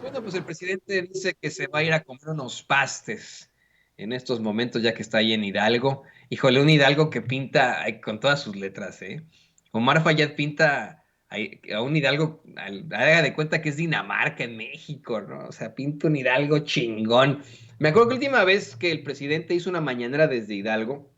Bueno, pues el presidente dice que se va a ir a comer unos pastes en estos momentos, ya que está ahí en Hidalgo. Híjole, un Hidalgo que pinta ay, con todas sus letras, ¿eh? Omar Fayad pinta a un Hidalgo, haga de cuenta que es Dinamarca en México, ¿no? O sea, pinta un Hidalgo chingón. Me acuerdo que la última vez que el presidente hizo una mañanera desde Hidalgo,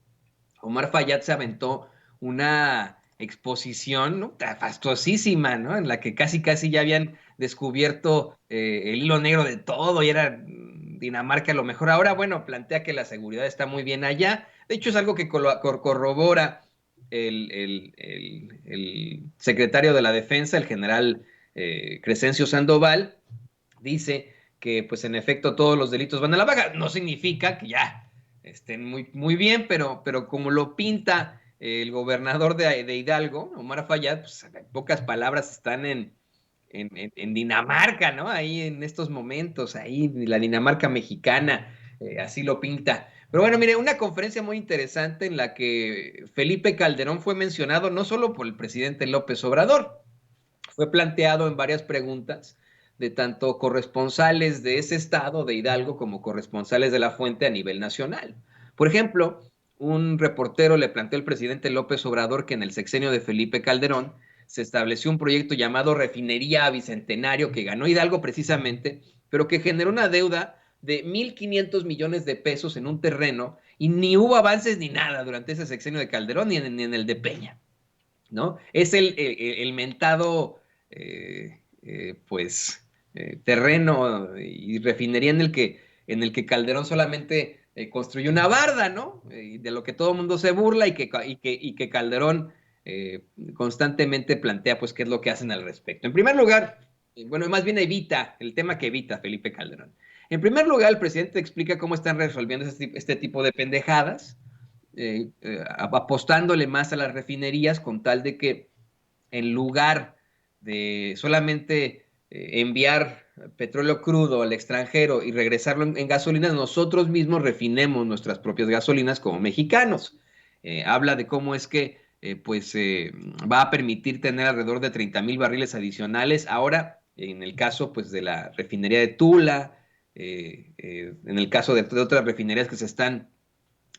Omar Fayad se aventó una exposición, ¿no? Fastosísima, ¿no? En la que casi casi ya habían descubierto el hilo negro de todo y era Dinamarca lo mejor. Ahora, bueno, plantea que la seguridad está muy bien allá. De hecho, es algo que corrobora el secretario de la Defensa, el general Crescencio Sandoval, dice que pues en efecto todos los delitos van a la baja. No significa que ya estén muy bien, pero como lo pinta el gobernador de Hidalgo, Omar Fayad, pues en pocas palabras están en Dinamarca, ¿no? Ahí en estos momentos, ahí la Dinamarca mexicana, así lo pinta. Pero bueno, mire, una conferencia muy interesante en la que Felipe Calderón fue mencionado no solo por el presidente López Obrador, fue planteado en varias preguntas de tanto corresponsales de ese estado, de Hidalgo, como corresponsales de la fuente a nivel nacional. Por ejemplo, un reportero le planteó al presidente López Obrador que en el sexenio de Felipe Calderón se estableció un proyecto llamado Refinería Bicentenario que ganó Hidalgo precisamente, pero que generó una deuda de 1.500 millones de pesos en un terreno y ni hubo avances ni nada durante ese sexenio de Calderón ni en el de Peña, ¿no? Es el mentado, pues, terreno y refinería en el que Calderón solamente construyó una barda, ¿no? De lo que todo el mundo se burla y que Calderón constantemente plantea, pues, qué es lo que hacen al respecto. En primer lugar, bueno, más bien evita, el tema que evita Felipe Calderón. En primer lugar, el presidente explica cómo están resolviendo este tipo de pendejadas, apostándole más a las refinerías con tal de que en lugar de solamente enviar petróleo crudo al extranjero y regresarlo en gasolinas, nosotros mismos refinemos nuestras propias gasolinas como mexicanos. Habla de cómo es que pues va a permitir tener alrededor de 30,000 barriles adicionales. Ahora, en el caso pues de la refinería de Tula, en el caso de otras refinerías que se están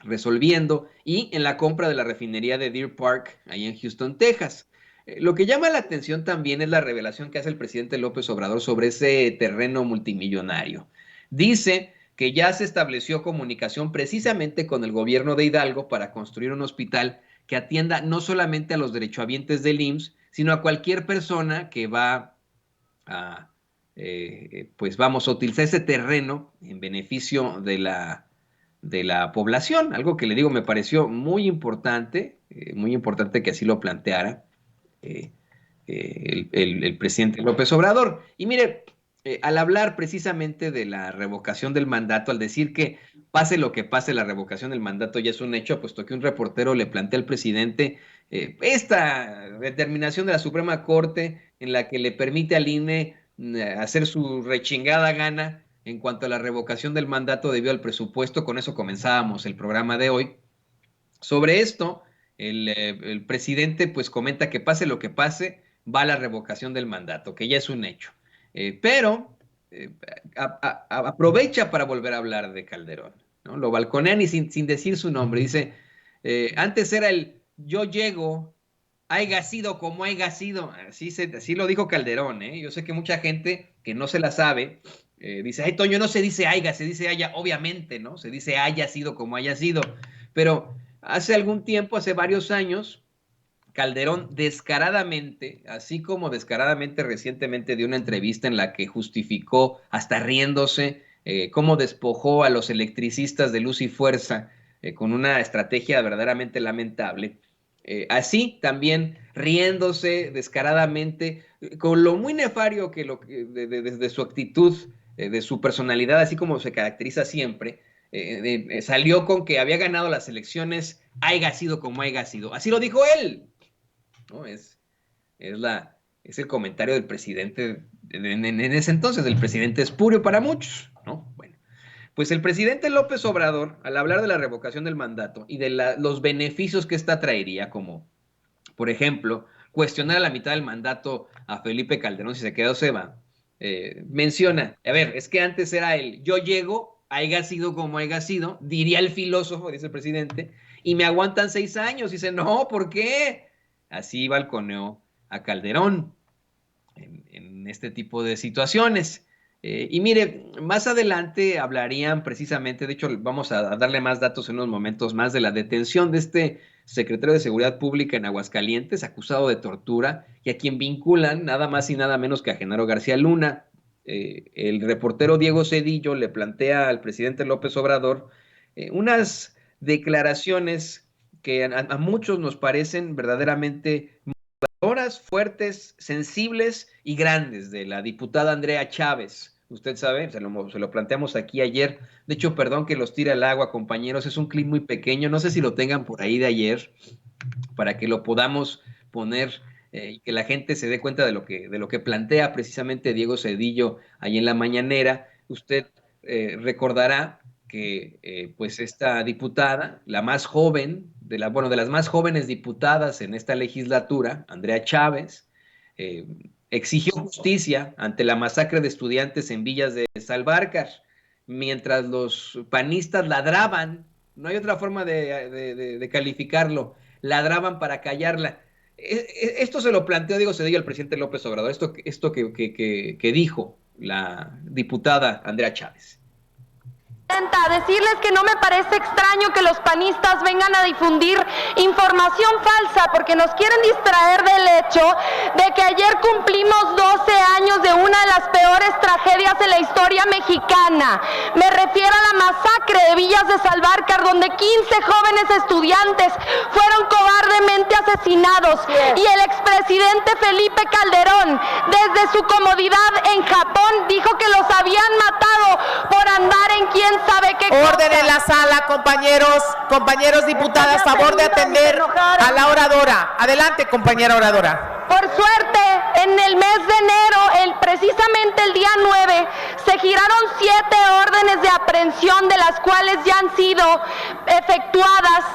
resolviendo y en la compra de la refinería de Deer Park, ahí en Houston, Texas. Lo que llama la atención también es la revelación que hace el presidente López Obrador sobre ese terreno multimillonario. Dice que ya se estableció comunicación precisamente con el gobierno de Hidalgo para construir un hospital que atienda no solamente a los derechohabientes del IMSS, sino a cualquier persona que va a, pues vamos a utilizar ese terreno en beneficio de la población, algo que le digo me pareció muy importante que así lo planteara eh, el presidente López Obrador. Y mire, al hablar precisamente de la revocación del mandato, al decir que pase lo que pase, la revocación del mandato ya es un hecho, puesto que un reportero le plantea al presidente esta determinación de la Suprema Corte en la que le permite al INE hacer su rechingada gana en cuanto a la revocación del mandato debido al presupuesto. Con eso comenzábamos el programa de hoy. Sobre esto, el presidente pues comenta que pase lo que pase, va la revocación del mandato, que ya es un hecho. Pero eh, aprovecha para volver a hablar de Calderón, ¿no? Lo balconean y sin decir su nombre. Dice, antes era el yo llego, haya sido como haya sido. Así lo dijo Calderón, ¿eh? Yo sé que mucha gente que no se la sabe dice, ay, Toño, no se dice haya, se dice haya, obviamente, ¿no? Se dice haya sido como haya sido. Pero hace algún tiempo, hace varios años, Calderón descaradamente, así como descaradamente recientemente dio una entrevista en la que justificó, hasta riéndose, cómo despojó a los electricistas de luz y fuerza con una estrategia verdaderamente lamentable. Así también riéndose descaradamente, con lo muy nefario que de su actitud, de su personalidad, así como se caracteriza siempre, salió con que había ganado las elecciones, haya sido como haya sido. Así lo dijo él, ¿no? Es, la, es el comentario del presidente en ese entonces, del presidente espurio para muchos, ¿no? Bueno, pues el presidente López Obrador, al hablar de la revocación del mandato y de los beneficios que esta traería, como por ejemplo, cuestionar a la mitad del mandato a Felipe Calderón si se queda o se va, menciona, a ver, es que antes era yo llego, haya sido como haya sido, diría el filósofo, dice el presidente, y me aguantan 6 años. Dice, no, ¿por qué? Así balconeó a Calderón en este tipo de situaciones. Y mire, más adelante hablarían precisamente, de hecho vamos a darle más datos en unos momentos más, de la detención de este secretario de Seguridad Pública en Aguascalientes, acusado de tortura, y a quien vinculan nada más y nada menos que a Genaro García Luna. El reportero Diego Cedillo le plantea al presidente López Obrador unas declaraciones que a muchos nos parecen verdaderamente horas fuertes, sensibles y grandes de la diputada Andrea Chávez. Usted sabe, se lo planteamos aquí ayer. De hecho, perdón que los tire al agua, compañeros, es un clip muy pequeño. No sé si lo tengan por ahí de ayer para que lo podamos poner y que la gente se dé cuenta de lo que plantea precisamente Diego Cedillo ahí en la mañanera. Usted recordará que pues esta diputada, la más joven, de las más jóvenes diputadas en esta legislatura, Andrea Chávez, exigió justicia ante la masacre de estudiantes en Villas de Salvarcar, mientras los panistas ladraban, no hay otra forma de calificarlo, ladraban para callarla. Esto se lo planteó Diego Cedillo al presidente López Obrador, esto que dijo la diputada Andrea Chávez. Decirles que no me parece extraño que los panistas vengan a difundir información falsa porque nos quieren distraer del hecho de que ayer cumplimos 12 años de una de las peores tragedias de la historia mexicana. Me refiero a la masacre de Villas de Salvarcar, donde 15 jóvenes estudiantes fueron cobardemente asesinados y el expresidente Felipe Calderón, desde su comodidad en Japón, dijo que los habían matado por andar en quién sabe qué cosa. Orden en la sala, compañeros diputadas, favor de atender a la oradora. Adelante, compañera oradora. Por suerte, en el mes de enero, precisamente el día 9, se giraron 7 órdenes de aprehensión, de las cuales ya han sido efectuadas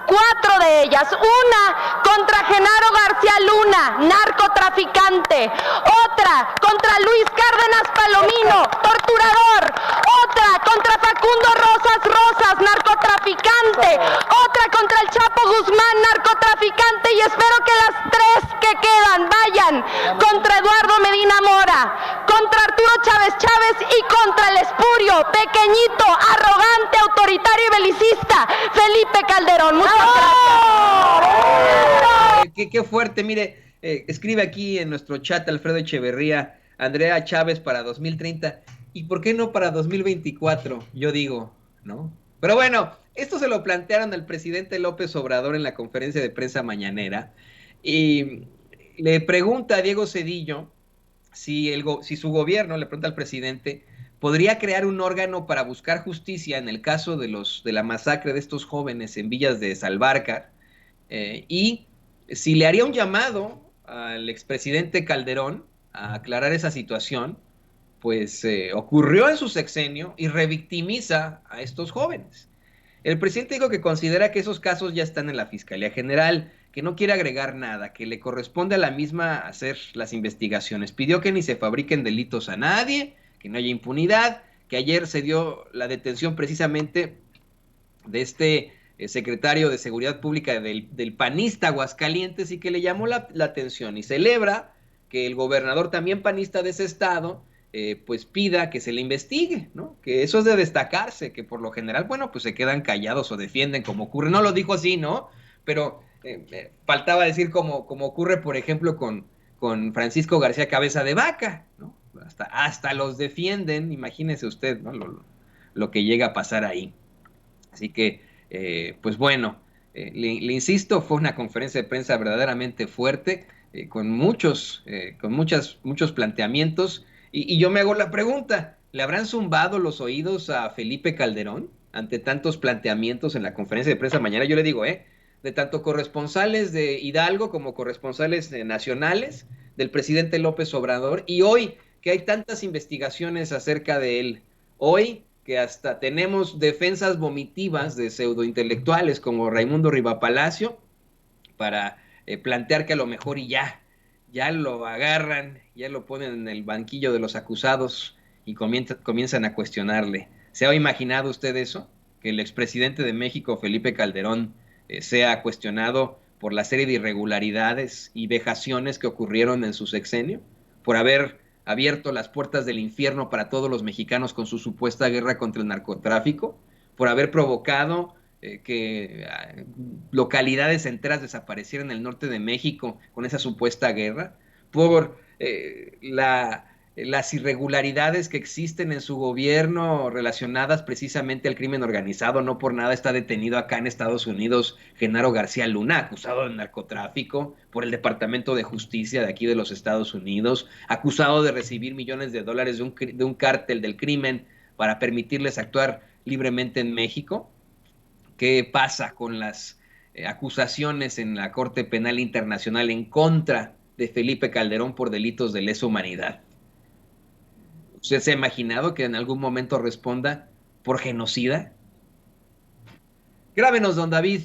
4 de ellas. Una contra Genaro García Luna, narcotraficante. Otra contra Luis Cárdenas Palomino, torturador. Otra contra Facundo Rosas, narcotraficante. Otra contra el Chapo Guzmán, narcotraficante. Y espero que las 3 que quedan vayan contra Eduardo Medina Mora, contra Arturo Chávez y contra el espurio, pequeñito, arrogante, autoritario y belicista Felipe Calderón. Muchas gracias. Qué fuerte, mire, escribe aquí en nuestro chat Alfredo Echeverría, Andrea Chávez para 2030, ¿y por qué no para 2024? Yo digo, ¿no? Pero bueno, esto se lo plantearon al presidente López Obrador en la conferencia de prensa mañanera, y le pregunta a Diego Cedillo si su gobierno, le pregunta al presidente, podría crear un órgano para buscar justicia en el caso de la masacre de estos jóvenes en Villas de Salvarcar, y si le haría un llamado al expresidente Calderón a aclarar esa situación, pues ocurrió en su sexenio y revictimiza a estos jóvenes. El presidente dijo que considera que esos casos ya están en la Fiscalía General, que no quiere agregar nada, que le corresponde a la misma hacer las investigaciones. Pidió que ni se fabriquen delitos a nadie, que no haya impunidad, que ayer se dio la detención precisamente de este secretario de Seguridad Pública del panista Aguascalientes, y que le llamó la atención y celebra que el gobernador también panista de ese estado pues pida que se le investigue, ¿no? Que eso es de destacarse, que por lo general, bueno, pues se quedan callados o defienden como ocurre. No lo dijo así, ¿no? Pero faltaba decir como ocurre, por ejemplo, con Francisco García Cabeza de Vaca, ¿no? Hasta los defienden, imagínese usted, ¿no? Lo que llega a pasar ahí. Así que, pues bueno, le insisto, fue una conferencia de prensa verdaderamente fuerte, con muchos planteamientos, y yo me hago la pregunta, ¿le habrán zumbado los oídos a Felipe Calderón ante tantos planteamientos en la conferencia de prensa mañana? Yo le digo, de tanto corresponsales de Hidalgo como corresponsales nacionales del presidente López Obrador, y hoy que hay tantas investigaciones acerca de él, hoy que hasta tenemos defensas vomitivas de pseudointelectuales como Raimundo Rivapalacio para plantear que a lo mejor y ya lo agarran, ya lo ponen en el banquillo de los acusados y comienzan a cuestionarle. ¿Se ha imaginado usted eso? Que el expresidente de México, Felipe Calderón, sea cuestionado por la serie de irregularidades y vejaciones que ocurrieron en su sexenio, por haber abierto las puertas del infierno para todos los mexicanos con su supuesta guerra contra el narcotráfico, por haber provocado que localidades enteras desaparecieran en el norte de México con esa supuesta guerra, por las irregularidades que existen en su gobierno relacionadas precisamente al crimen organizado. No por nada está detenido acá en Estados Unidos Genaro García Luna, acusado de narcotráfico por el Departamento de Justicia de aquí de los Estados Unidos, acusado de recibir millones de dólares de un cártel del crimen para permitirles actuar libremente en México. ¿Qué pasa con las acusaciones en la Corte Penal Internacional en contra de Felipe Calderón por delitos de lesa humanidad? ¿Usted se ha imaginado que en algún momento responda por genocida? Grábenos, don David,